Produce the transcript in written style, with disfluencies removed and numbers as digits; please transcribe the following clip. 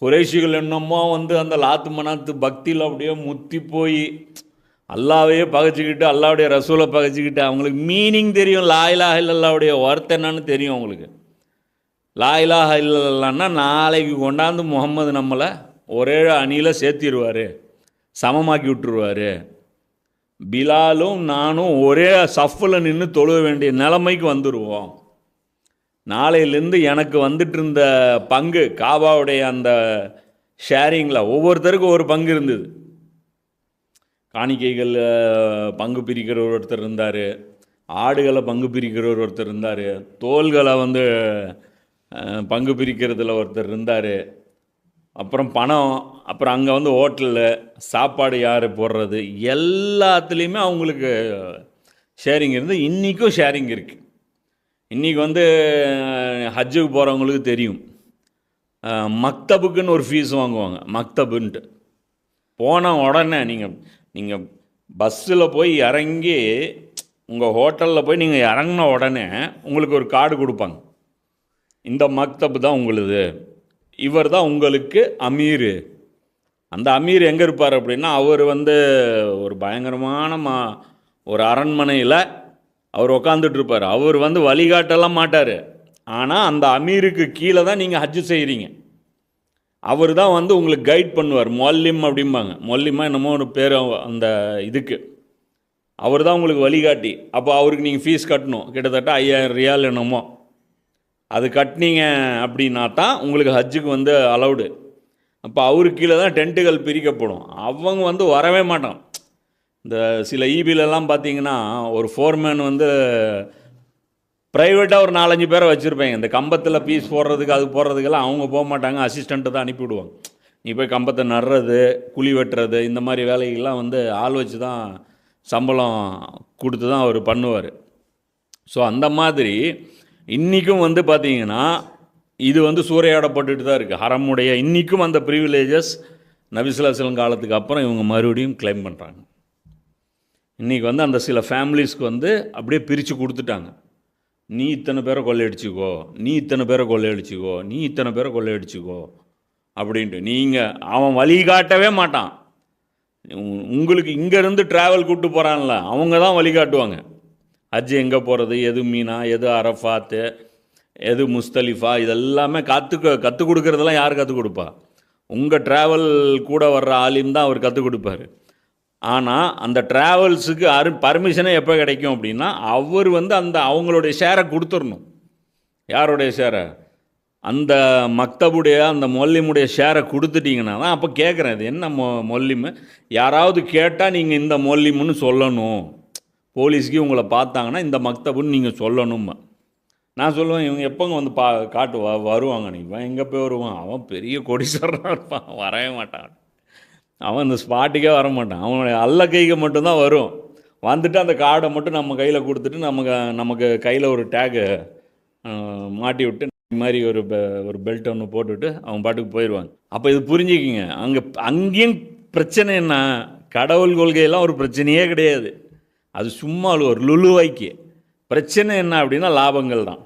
குறைஷிகள் என்னமோ வந்து அந்த லாத்து மனாத்து பக்தியில் அப்படியே முத்தி போய் அல்லாவையே பகைச்சிக்கிட்டு அல்லாவுடைய ரசூலை பகைச்சிக்கிட்டு அவங்களுக்கு மீனிங் தெரியும். லா இலாஹ இல்லல்லாவுடைய ஒர்த் என்னன்னு தெரியும் அவங்களுக்கு. லா இலாஹ இல்லல்லான்னா நாளைக்கு கொண்டாந்து முகம்மது நம்மளை ஒரே அணியில் சேர்த்திடுவார், சமமாக்கி விட்டுருவார். பிலாலும் நானும் ஒரே சஃப்பில் நின்று தொழுக வேண்டிய நிலைமைக்கு வந்துடுவோம். நாளையிலேருந்து எனக்கு வந்துட்டு இருந்த பங்கு காபாவுடைய அந்த ஷேரிங்கில் ஒவ்வொருத்தருக்கும் ஒரு பங்கு இருந்தது. காணிக்கைகள் பங்கு பிரிக்கிறவர் ஒருத்தர் இருந்தார், ஆடுகளை பங்கு பிரிக்கிறவர் ஒருத்தர் இருந்தார், தோள்களை வந்து பங்கு பிரிக்கிறதுல ஒருத்தர் இருந்தார், அப்புறம் பணம், அப்புறம் அங்கே வந்து ஹோட்டலில் சாப்பாடு யார் போடுறது, எல்லாத்துலேயுமே அவங்களுக்கு ஷேரிங் இருந்து இன்றைக்கும் ஷேரிங் இருக்குது. இன்றைக்கி வந்து ஹஜ்ஜுக்கு போகிறவங்களுக்கு தெரியும், மக்தபுக்குன்னு ஒரு ஃபீஸ் வாங்குவாங்க. மக்தபுன்ட்டு போன உடனே நீங்கள் பஸ்ஸில் போய் இறங்கி உங்கள் ஹோட்டலில் போய் நீங்கள் இறங்கின உடனே உங்களுக்கு ஒரு கார்டு கொடுப்பாங்க. இந்த மக்தபு தான் உங்களுது, இவர் தான் உங்களுக்கு அமீர். அந்த அமீர் எங்கே இருப்பார் அப்படின்னா, அவர் வந்து ஒரு பயங்கரமான ஒரு அரண்மனையில் அவர் உக்காந்துட்ருப்பார். அவர் வந்து வழிகாட்டலாம் மாட்டார். ஆனால் அந்த அமீருக்கு கீழே தான் நீங்கள் ஹஜ்ஜு செய்கிறீங்க. அவர் தான் வந்து உங்களுக்கு கைட் பண்ணுவார். மொல்லிம் அப்படிம்பாங்க. மொல்லிமா என்னமோ ஒரு பேர் அந்த இதுக்கு. அவர் தான் உங்களுக்கு வழிகாட்டி. அப்போ அவருக்கு நீங்கள் ஃபீஸ் கட்டணும், கிட்டத்தட்ட 5000 ரியால் என்னமோ. அது கட்டினீங்க அப்படின்னா தான் உங்களுக்கு ஹஜ்ஜுக்கு வந்து அலவுடு. அப்போ அவருக்கு கீழே தான் டென்ட்டுகள் பிரிக்கப்படும். அவங்க வந்து வரவே மாட்டான். இந்த சில ஈபிலெல்லாம் பார்த்தீங்கன்னா ஒரு ஃபோர்மேன் வந்து ப்ரைவேட்டாக ஒரு 4-5 பேரை வச்சுருப்பாங்க. இந்த கம்பத்தில் பீஸ் போடுறதுக்கு அது போடுறதுக்கெல்லாம் அவங்க போக மாட்டாங்க, அசிஸ்டண்ட்டு தான் அனுப்பிவிடுவாங்க. நீ போய் கம்பத்தை நடுறது, குழி வெட்டுறது, இந்த மாதிரி வேலைகள்லாம் வந்து ஆள் வச்சு தான் சம்பளம் கொடுத்து தான் அவர் பண்ணுவார். ஸோ அந்த மாதிரி இன்றைக்கும் வந்து பார்த்திங்கன்னா இது வந்து சூறையாடப்பட்டுட்டு தான் இருக்குது. ஹரமுடைய இன்றைக்கும் அந்த ப்ரிவிலேஜஸ் நபி ஸல்லல்லாஹு அலைஹி வஸல்லம் காலத்துக்கு அப்புறம் இவங்க மறுபடியும் கிளைம் பண்ணுறாங்க. இன்றைக்கி வந்து அந்த சில ஃபேமிலிஸ்க்கு வந்து அப்படியே பிரித்து கொடுத்துட்டாங்க. நீ இத்தனை பேரை கொள்ளையடிச்சிக்கோ, நீ இத்தனை பேரை கொள்ளையடிச்சிக்கோ, நீ இத்தனை பேரை கொள்ளையடிச்சிக்கோ அப்படின்ட்டு. நீங்கள் அவன் வழிகாட்டவே மாட்டான். உங்களுக்கு இங்கேருந்து ட்ராவல் கூப்பிட்டு போகிறான்ல, அவங்க தான் வழிகாட்டுவாங்க. ஹஜ்ஜு எங்கே போகிறது, எது மீனா, எது அரஃபாத்து, எது முஸ்தலிஃபா, இதெல்லாமே கற்றுக் கொடுக்குறதெல்லாம் யார் கற்றுக் கொடுப்பா? உங்கள் ட்ராவல் கூட வர்ற ஆலிம் தான் அவர் கற்றுக் கொடுப்பார். ஆனால் அந்த ட்ராவல்ஸுக்கு பர்மிஷனே எப்போ கிடைக்கும் அப்படின்னா, அவர் வந்து அந்த அவங்களுடைய ஷேரை கொடுத்துடணும். யாருடைய ஷேரை? அந்த மக்தபுடைய அந்த மொல்லிமுடைய ஷேரை கொடுத்துட்டிங்கன்னா தான். அப்போ கேட்குறேன், இது என்ன மொல்லிமு, யாராவது கேட்டால் நீங்கள் இந்த மொல்லிமுன்னு சொல்லணும். போலீஸ்க்கு உங்களை பார்த்தாங்கன்னா இந்த மக்தபுன்னு நீங்கள் சொல்லணும்மா. நான் சொல்லுவேன், இவங்க எப்போங்க வந்து காட்டு வருவாங்க? நீங்கள் எங்கே போய் வருவான்? அவன் பெரிய கோடீஸ்வரனாக இருப்பான், வரவே மாட்டான். அவன் இந்த ஸ்பாட்டுக்கே வர மாட்டான். அவனுடைய அல்ல கைக்கு மட்டும்தான் வரும். வந்துட்டு அந்த கார்டை மட்டும் நம்ம கையில் கொடுத்துட்டு நமக்கு கையில் ஒரு டேகு மாட்டி விட்டு இந்த மாதிரி ஒரு பெல்ட் ஒன்று போட்டுவிட்டு அவன் பாட்டுக்கு போயிடுவாங்க. அப்போ இது புரிஞ்சுக்கிங்க, அங்கேயும் பிரச்சனை என்ன? கடவுள் கொள்கையெல்லாம் ஒரு பிரச்சனையே கிடையாது. அது சும்மா ஒரு லுலுவாய்க்கு பிரச்சனை என்ன அப்படின்னா லாபங்கள் தான்.